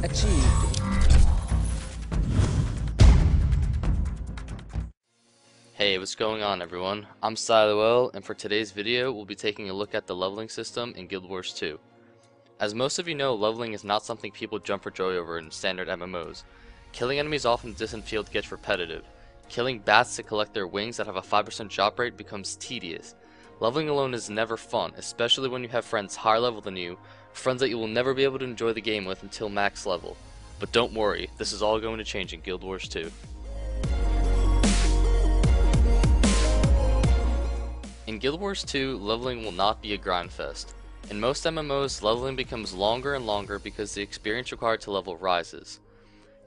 achieved. Hey, what's going on everyone? I'm Siloel, and for today's video, we'll be taking a look at the leveling system in Guild Wars 2. As most of you know, leveling is not something people jump for joy over in standard MMOs. Killing enemies off in the distant field gets repetitive. Killing bats to collect their wings that have a 5% drop rate becomes tedious. Leveling alone is never fun, especially when you have friends higher level than you, friends that you will never be able to enjoy the game with until max level. But don't worry, this is all going to change in Guild Wars 2. In Guild Wars 2, leveling will not be a grind fest. In most MMOs, leveling becomes longer and longer because the experience required to level rises.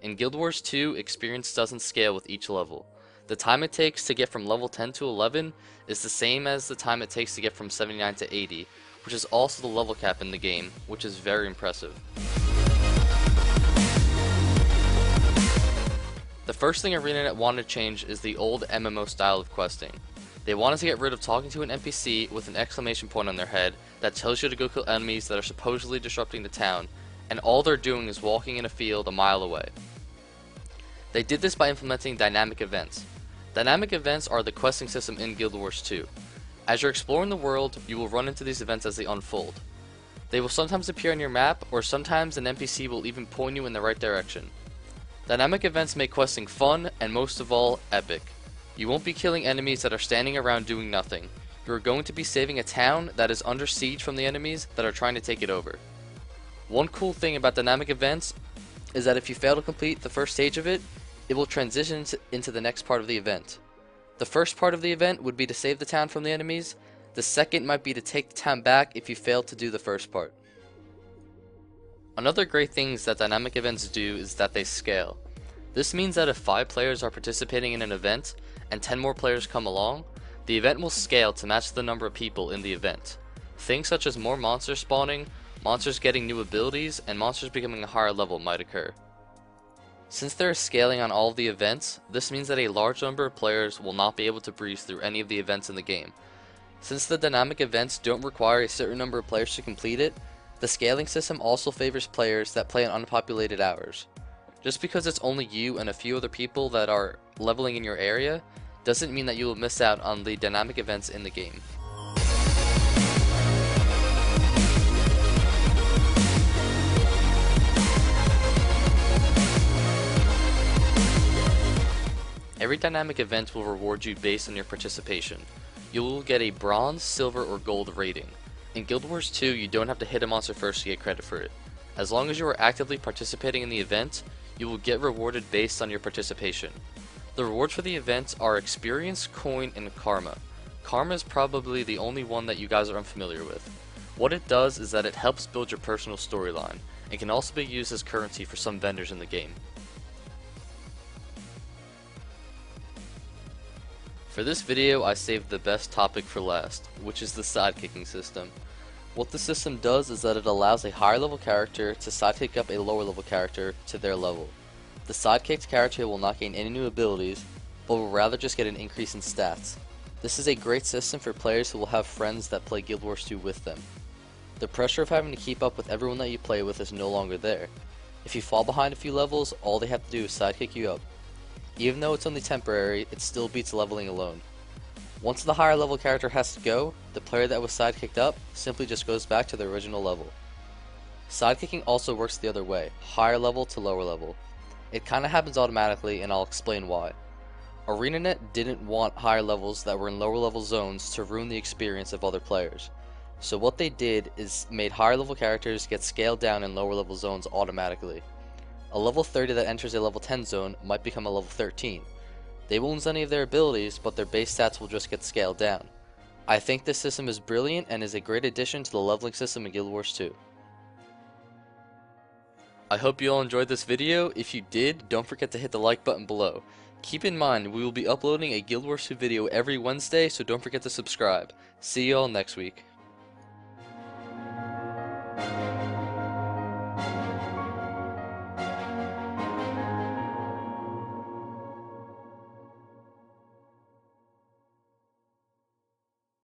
In Guild Wars 2, experience doesn't scale with each level. The time it takes to get from level 10 to 11 is the same as the time it takes to get from 79 to 80, which is also the level cap in the game, which is very impressive. The first thing ArenaNet wanted to change is the old MMO style of questing. They wanted to get rid of talking to an NPC with an exclamation point on their head that tells you to go kill enemies that are supposedly disrupting the town, and all they're doing is walking in a field a mile away. They did this by implementing dynamic events. Dynamic events are the questing system in Guild Wars 2. As you're exploring the world, you will run into these events as they unfold. They will sometimes appear on your map, or sometimes an NPC will even point you in the right direction. Dynamic events make questing fun, and most of all, epic. You won't be killing enemies that are standing around doing nothing. You are going to be saving a town that is under siege from the enemies that are trying to take it over. One cool thing about dynamic events is that if you fail to complete the first stage of it, it will transition into the next part of the event. The first part of the event would be to save the town from the enemies. The second might be to take the town back if you failed to do the first part. Another great thing that dynamic events do is that they scale. This means that if 5 players are participating in an event, and 10 more players come along, the event will scale to match the number of people in the event. Things such as more monsters spawning, monsters getting new abilities, and monsters becoming a higher level might occur. Since there is scaling on all of the events, this means that a large number of players will not be able to breeze through any of the events in the game. Since the dynamic events don't require a certain number of players to complete it, the scaling system also favors players that play on unpopulated hours. Just because it's only you and a few other people that are leveling in your area, doesn't mean that you will miss out on the dynamic events in the game. Every dynamic event will reward you based on your participation. You will get a bronze, silver, or gold rating. In Guild Wars 2, you don't have to hit a monster first to get credit for it. As long as you are actively participating in the event, you will get rewarded based on your participation. The rewards for the events are experience, coin, and karma. Karma is probably the only one that you guys are unfamiliar with. What it does is that it helps build your personal storyline, and can also be used as currency for some vendors in the game. For this video, I saved the best topic for last, which is the sidekicking system. What the system does is that it allows a higher level character to sidekick up a lower level character to their level. The sidekicked character will not gain any new abilities, but will rather just get an increase in stats. This is a great system for players who will have friends that play Guild Wars 2 with them. The pressure of having to keep up with everyone that you play with is no longer there. If you fall behind a few levels, all they have to do is sidekick you up. Even though it's only temporary, it still beats leveling alone. Once the higher level character has to go, the player that was sidekicked up simply just goes back to the original level. Sidekicking also works the other way, higher level to lower level. It kinda happens automatically, and I'll explain why. ArenaNet didn't want higher levels that were in lower level zones to ruin the experience of other players. So what they did is made higher level characters get scaled down in lower level zones automatically. A level 30 that enters a level 10 zone might become a level 13. They won't lose any of their abilities, but their base stats will just get scaled down. I think this system is brilliant and is a great addition to the leveling system in Guild Wars 2. I hope you all enjoyed this video. If you did, don't forget to hit the like button below. Keep in mind, we will be uploading a Guild Wars 2 video every Wednesday, so don't forget to subscribe. See you all next week.